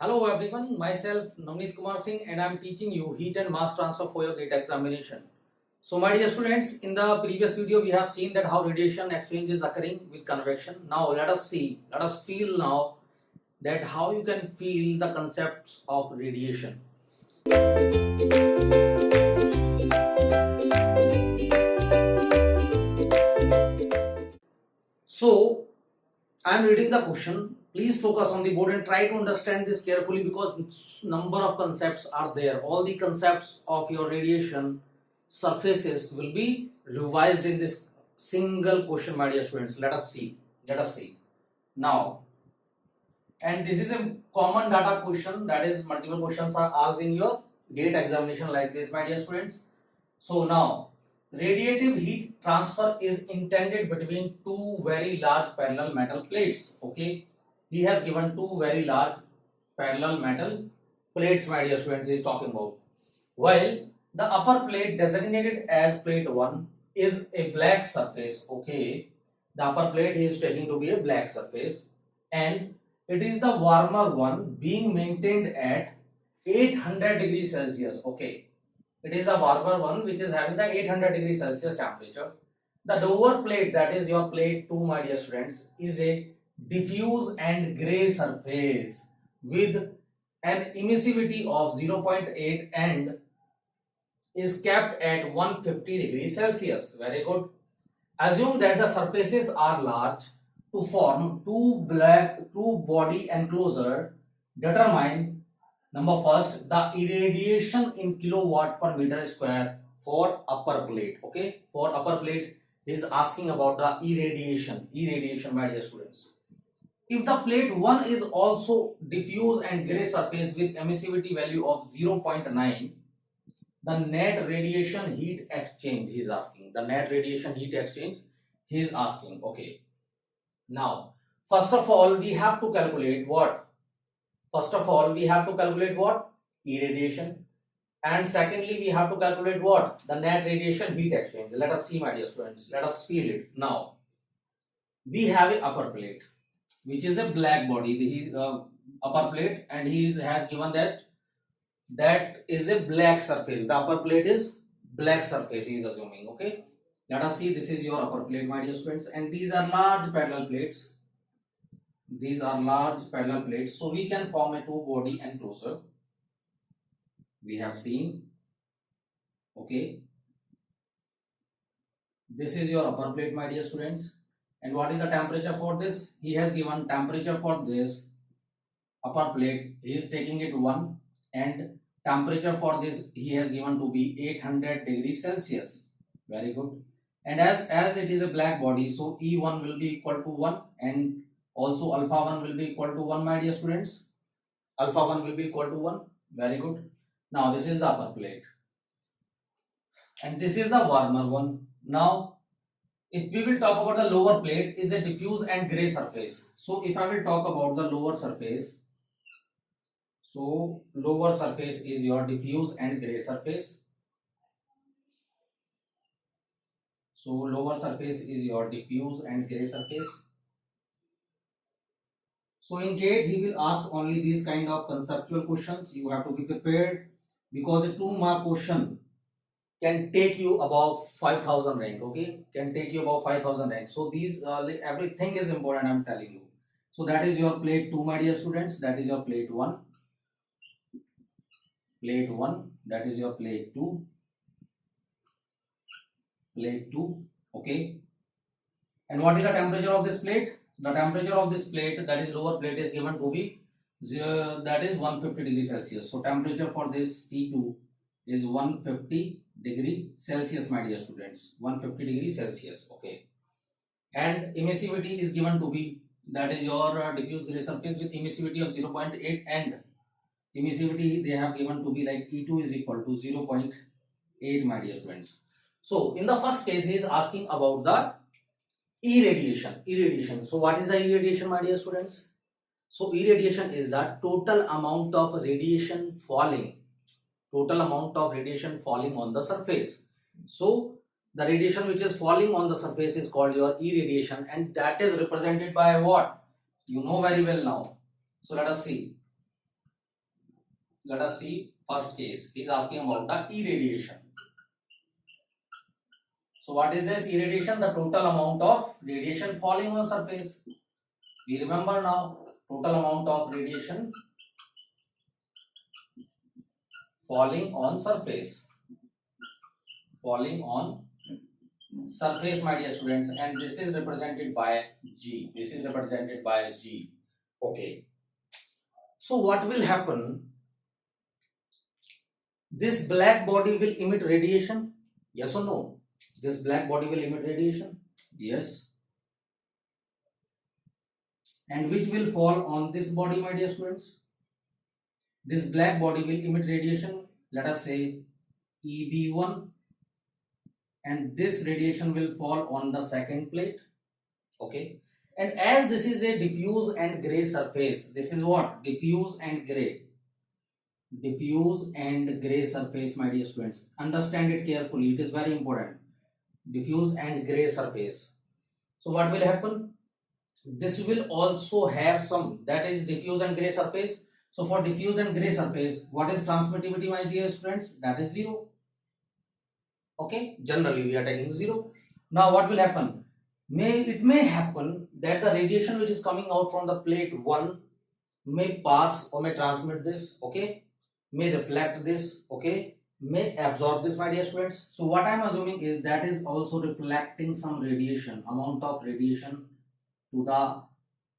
Hello everyone, myself Navneet Kumar Singh and I am teaching you heat and mass transfer for your GATE examination. So my dear students, in the previous video we have seen that how radiation exchange is occurring with convection. Now let us feel now that how you can feel the concepts of radiation. So I am reading the question. Please focus on the board and try to understand this carefully because number of concepts are there. All the concepts of your radiation surfaces will be revised in this single question, my dear students. Let us see. Now, and this is a common data question, that is multiple questions are asked in your GATE examination like this, my dear students. So now, radiative heat transfer is intended between two very large parallel metal plates. Okay, he has given two very large parallel metal plates, my dear students, he is talking about. While the upper plate designated as plate 1 is a black surface. Okay, the upper plate he is taking to be a black surface, and it is the warmer one being maintained at 800 degrees Celsius. Okay, it is the warmer one which is having the 800 degrees Celsius temperature. The lower plate, that is your plate 2, my dear students, is a diffuse and grey surface with an emissivity of 0.8 and is kept at 150 degrees Celsius. Very good. Assume that the surfaces are large to form two body enclosure. Determine number first the irradiation in kilowatt per meter square for upper plate. Okay, for upper plate is asking about the irradiation, my dear students. If the plate 1 is also diffuse and grey surface with emissivity value of 0.9, the net radiation heat exchange he is asking. The net radiation heat exchange he is asking. Okay. Now, first of all, we have to calculate what? Irradiation. And secondly, we have to calculate what? The net radiation heat exchange. Let us see, my dear students. Let us feel it. Now, we have an upper plate, which is a black body. He upper plate, and he has given that is a black surface. The upper plate is black surface, he is assuming. Okay, let us see. This is your upper plate, my dear students, and these are large parallel plates. So we can form a two body enclosure. We have seen. Okay, this is your upper plate, my dear students. And what is the temperature for this? He has given temperature for this upper plate. He is taking it 1, and temperature for this he has given to be 800 degrees Celsius. Very good. And as it is a black body, so E1 will be equal to 1, and also alpha 1 will be equal to 1, my dear students. Alpha 1 will be equal to 1. Very good. Now this is the upper plate, and this is the warmer one. Now, if we will talk about the lower plate, is a diffuse and grey surface. So if I will talk about the lower surface, so lower surface is your diffuse and grey surface. So lower surface is your diffuse and grey surface. So in GATE he will ask only these kind of conceptual questions. You have to be prepared, because a 2-mark question can take you above 5,000 rank. Okay, can take you above 5,000 rank. So these everything is important, I am telling you. So that is your plate 2, my dear students. That is your plate 1. That is your plate 2. Okay, and what is the temperature of this plate? The temperature of this plate, that is lower plate, is given to be that is 150 degrees Celsius. So temperature for this T2 is 150 degree Celsius, my dear students. 150 degrees Celsius. Okay, and emissivity is given to be, that is your diffuse grey surface with emissivity of 0.8, and emissivity they have given to be like E2 is equal to 0.8, my dear students. So in the first case he is asking about the irradiation. So what is the irradiation, my dear students? So irradiation is the total amount of radiation falling on the surface. So the radiation which is falling on the surface is called your irradiation, and that is represented by what? You know very well now. So let us see. let us see first case. He is asking about the irradiation. So what is this irradiation? The total amount of radiation falling on surface. We remember now, total amount of radiation falling on surface. Falling on surface, my dear students, and this is represented by G. This is represented by G. Okay. So what will happen? This black body will emit radiation. Yes or no? This black body will emit radiation. Yes. And which will fall on this body, my dear students? This black body will emit radiation. Let us say EB1. And this radiation will fall on the second plate. Okay. And as this is a diffuse and gray surface, this is what? Diffuse and gray. Diffuse and gray surface, my dear students. Understand it carefully. It is very important. Diffuse and gray surface. So what will happen? This will also have some, that is diffuse and gray surface. So for diffuse and gray surface, what is transmittivity, my dear students? That is 0. Okay, generally we are taking 0. Now what will happen? It may happen that the radiation which is coming out from the plate 1 may pass or may transmit this, okay, may reflect this, okay, may absorb this, my dear students. So what I am assuming is that is also reflecting some radiation, amount of radiation to the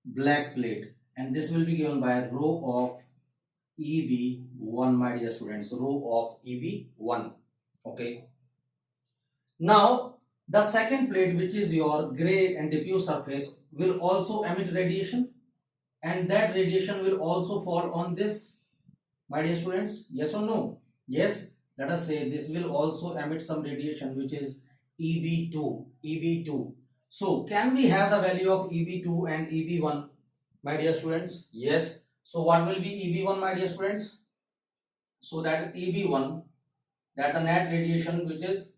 black plate, and this will be given by rho of EB1, my dear students, rho of EB1. Okay. Now the second plate, which is your gray and diffuse surface, will also emit radiation, and that radiation will also fall on this, my dear students. Yes or no? Yes. Let us say this will also emit some radiation, which is EB2. EB2. So can we have the value of EB2 and EB1, my dear students? Yes. So what will be EB1, my dear students? So that EB1, that the net radiation which is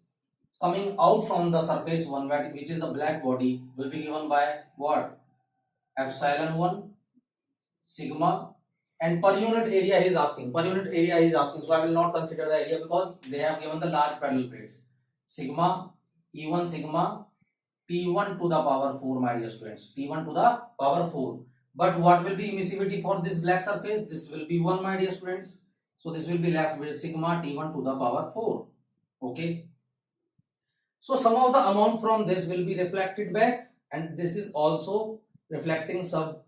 coming out from the surface 1, which is the black body, will be given by what? Epsilon 1 sigma, and per unit area he is asking. Per unit area he is asking. So I will not consider the area because they have given the large parallel plates. Sigma E1 sigma T1 to the power 4, my dear students. T1 to the power 4. But what will be emissivity for this black surface? This will be 1, my dear students. So this will be left with sigma T1 to the power 4. Okay. So some of the amount from this will be reflected back, and this is also reflecting some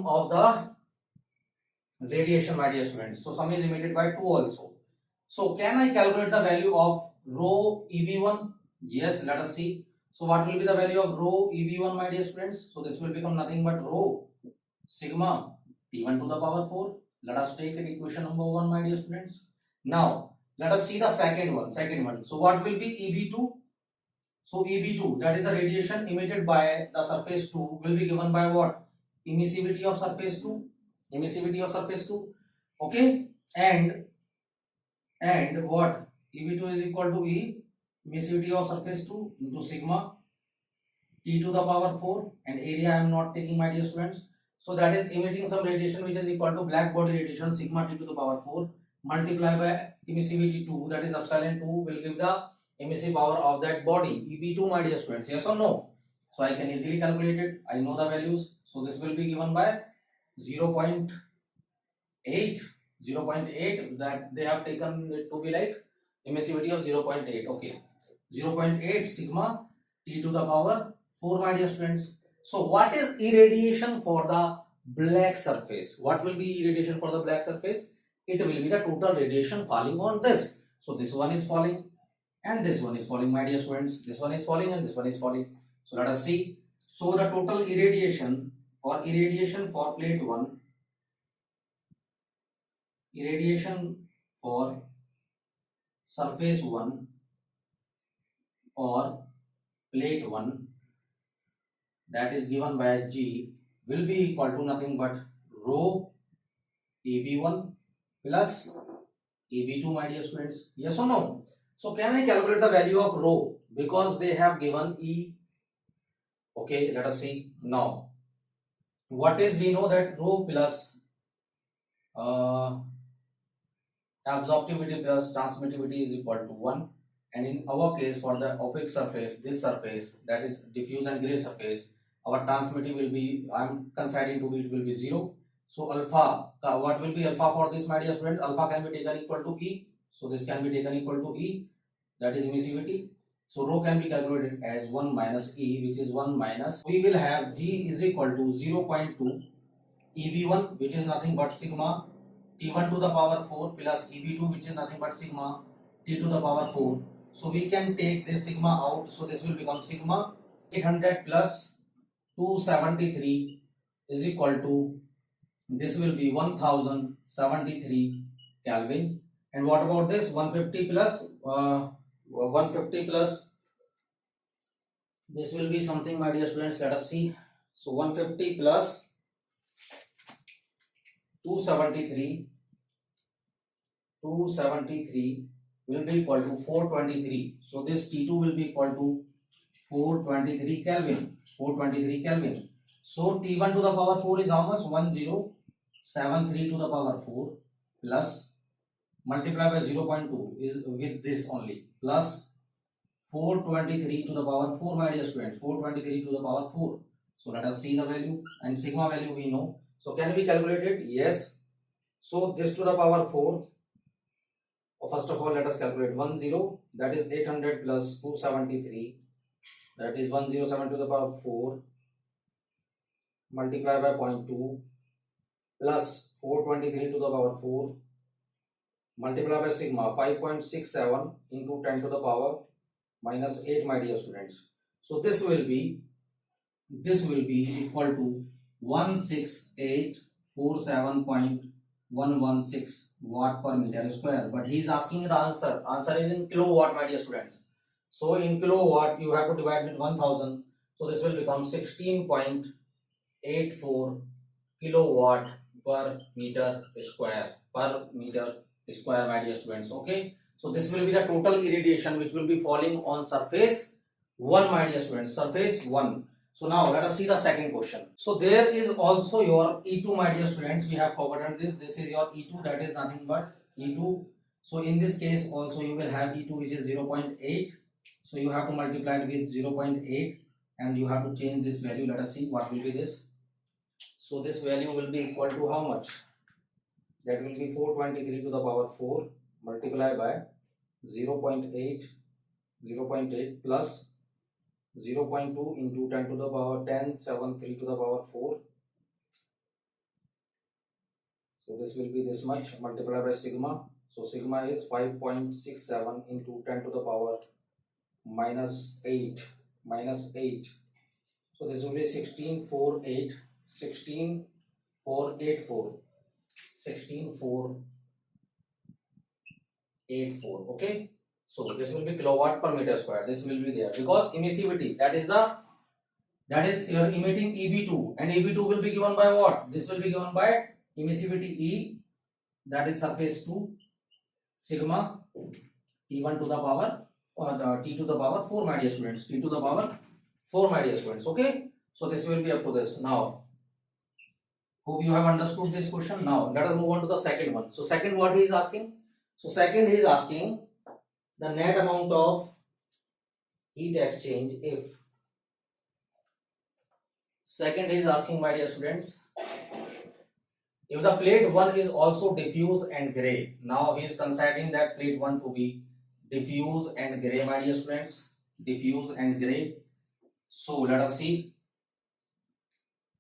of the radiation, my dear students. So some is emitted by 2 also. So can I calculate the value of rho EB1? Yes, let us see. So what will be the value of rho EB1, my dear students? So this will become nothing but rho sigma T1 to the power 4. Let us take it equation number 1, my dear students. Now let us see the second one. So what will be EB2? So EB2, that is the radiation emitted by the surface 2, will be given by what? Emissivity of surface 2. Emissivity of surface 2. Okay. And what? EB2 is equal to E, emissivity of surface 2 into sigma T to the power 4, and area I am not taking, my dear students. So that is emitting some radiation which is equal to black body radiation sigma T to the power 4 multiplied by emissivity 2, that is epsilon 2, will give the emissive power of that body EB2, my dear students. Yes or no? So I can easily calculate it. I know the values. So this will be given by 0.8, that they have taken it to be like emissivity of 0.8. Okay, 0.8 sigma T to the power 4, my dear students. So what is irradiation for the black surface? What will be irradiation for the black surface? It will be the total radiation falling on this. So this one is falling and this one is falling, my dear students. This one is falling and this one is falling. So let us see. So the total irradiation or irradiation for plate 1, irradiation for surface 1 or plate 1, that is given by G, will be equal to nothing but rho EB1 plus EB2, my dear students. Yes or no? So can I calculate the value of rho, because they have given E. Okay, let us see. Now what is, we know that rho plus absorptivity plus transmittivity is equal to 1, and in our case for the opaque surface, this surface that is diffuse and gray surface, our transmittivity will be, I am considering to be, it will be 0. So alpha, what will be alpha for this, my dear student? Alpha can be taken equal to E, so this can be taken equal to E, that is emissivity. So rho can be calculated as 1 minus E, which is 1 minus, we will have G is equal to 0.2 EB1, which is nothing but sigma T1 to the power 4 plus EB2, which is nothing but sigma T to the power 4. So we can take this sigma out, so this will become sigma 800 plus 273 is equal to, this will be 1073 Kelvin. And what about this 150 plus 150 plus, this will be something, my dear students, let us see. So 150 plus 273 will be equal to 423. So this T2 will be equal to 423 Kelvin. 423 Kelvin. So T1 to the power 4 is how much? 1073 to the power 4 plus multiply by 0.2 is with this only plus 423 to the power 4, my dear students. 423 to the power 4. So let us see the value, and sigma value we know. So can we calculate it? Yes. So this to the power 4. First of all, let us calculate 10, that is 800 plus 273, that is 107 to the power 4 multiply by 0.2 plus 423 to the power 4 multiply by sigma 5.67 into 10 to the power minus 8, my dear students. So this will be equal to 16847.116 watt per meter square. But he is asking the answer is in kilowatt, my dear students. So in kilowatt you have to divide with 1000, so this will become 16.84 kilowatt per meter square, my dear students. Okay, so this will be the total irradiation which will be falling on surface 1, my dear students, surface 1. So now let us see the second question. So there is also your E2, my dear students. We have forgotten this. This is your E2, that is nothing but E2. So in this case also you will have E2, which is 0.8. So you have to multiply it with 0.8 and you have to change this value. Let us see what will be this. So this value will be equal to how much? That will be 423 to the power 4 multiplied by 0.8 plus 0.2 into 10 to the power 1073 to the power 4. So this will be this much multiplied by sigma. So sigma is 5.67 into 10 to the power minus 8. So this will be 16484. Okay. So this will be kilowatt per meter square. This will be there because emissivity, that is your emitting EB2, and EB2 will be given by what? This will be given by emissivity E, that is surface 2 sigma T1 to the power T to the power 4, my dear students. T to the power 4, my dear students. Okay. So this will be up to this. Now hope you have understood this question. Now let us move on to the second one. So second, what he is asking? So second, he is asking the net amount of heat exchange if. Second is asking, my dear students, if the plate 1 is also diffuse and gray. Now he is considering that plate 1 to be diffuse and gray, my dear students. Diffuse and gray. So let us see.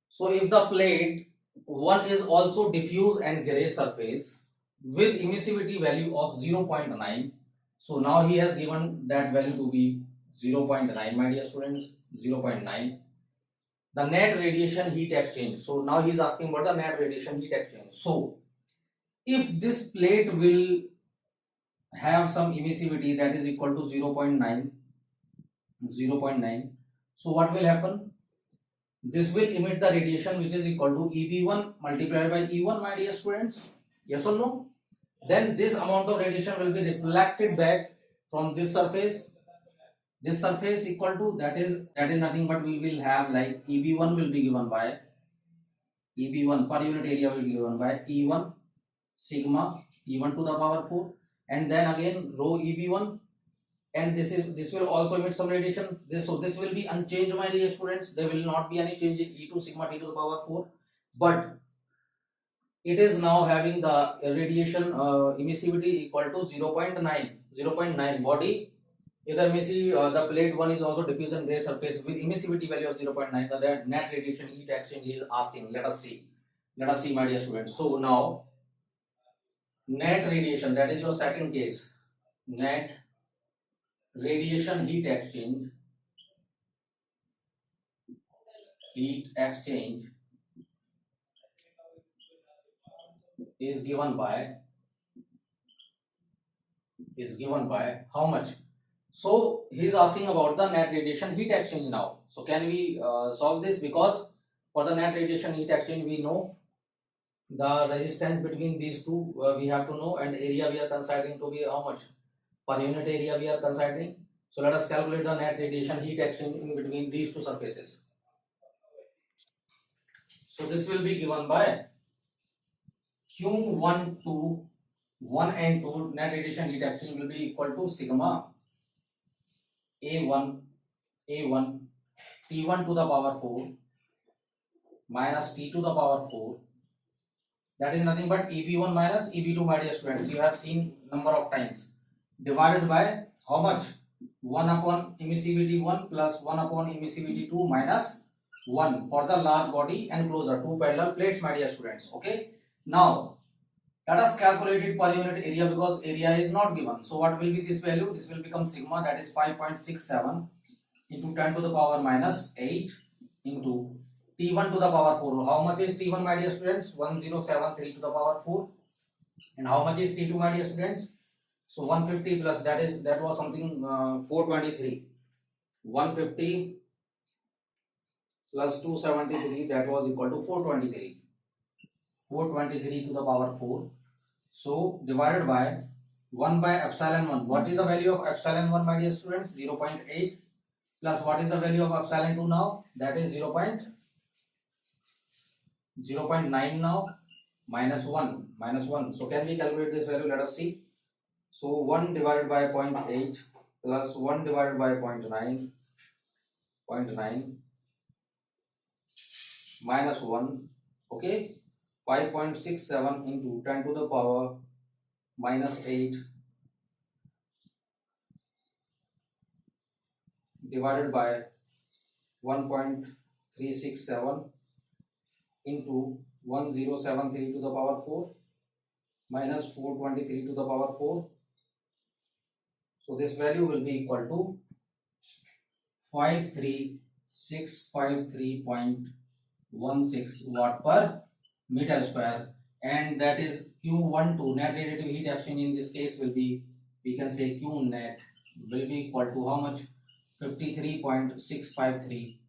So if the plate 1 is also diffuse and gray surface with emissivity value of 0.9. So now he has given that value to be 0.9, my dear students, 0.9. The net radiation heat exchange. So now he is asking about the net radiation heat exchange. So if this plate will have some emissivity that is equal to 0.9, so what will happen? This will emit the radiation which is equal to EB1 multiplied by E1, my dear students. Yes or no? Then this amount of radiation will be reflected back from this surface. This surface equal to, that is nothing but we will have like EB1 will be given by EB1 per unit area will be given by E1 sigma E1 to the power 4, and then again rho EB1, and this will also emit some radiation. So this will be unchanged, my dear students. There will not be any change in E2 sigma T to the power 4, but it is now having the radiation emissivity equal to 0.9 body. If the plate 1 is also diffusion gray surface with emissivity value of 0.9, the net radiation heat exchange is asking. Let us see, my dear students. So now net radiation, that is your second case. Net radiation heat exchange is given by how much? So he is asking about the net radiation heat exchange now. So can we solve this? Because for the net radiation heat exchange we know the resistance between these two, we have to know, and area we are considering to be how much? Per unit area we are considering. So let us calculate the net radiation heat exchange in between these two surfaces. So this will be given by Q1 to 1 and 2 net radiation heat exchange will be equal to sigma A1 T1 to the power 4 minus T to the power 4, that is nothing but EB1 minus EB2, my dear students. You have seen number of times, divided by how much? 1 upon emissivity 1 plus 1 upon emissivity 2 minus 1 for the large body and closer, two parallel plates, my dear students. Okay, now let us calculate it per unit area, because area is not given. So what will be this value? This will become sigma, that is 5.67 into 10 to the power minus 8 into T1 to the power 4. How much is T1, my dear students? 1073 to the power 4. And how much is T2, my dear students? So 150 plus that was something 423. 150 plus 273, that was equal to 423. 423 to the power 4. So divided by 1 by epsilon 1. What is the value of epsilon 1, my dear students? 0.8 plus what is the value of epsilon 2 now? That is 0.9 now, minus 1. So can we calculate this value? Let us see. So 1 divided by 0.8 plus 1 divided by 0.9 minus 1. Okay, 5.67 into 10 to the power minus 8 divided by 1.367 into 1073 to the power 4 minus 423 to the power 4. So this value will be equal to 53653.16 watt per meter square, and that is Q12 net radiative heat exchange in this case will be, we can say Q net will be equal to how much? 53.653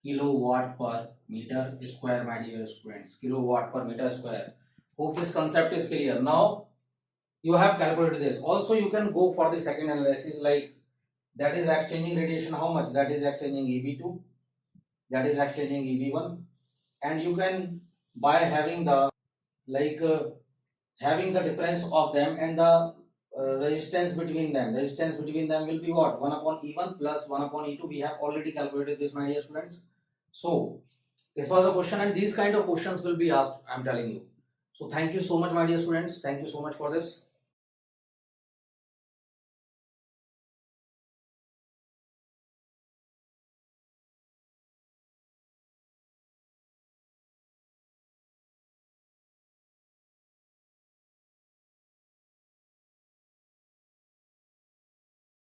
kilowatt per meter square, my dear students. Kilowatt per meter square. Hope this concept is clear. Now you have calculated this. Also you can go for the second analysis, like that is exchanging radiation how much? That is exchanging EB2, that is exchanging EB1, and you can, by having the having the difference of them and the resistance between them will be what? 1 upon E1 plus 1 upon E2. We have already calculated this, my dear students. So this was the question, and these kind of questions will be asked, I am telling you. So thank you so much, my dear students. Thank you so much for this.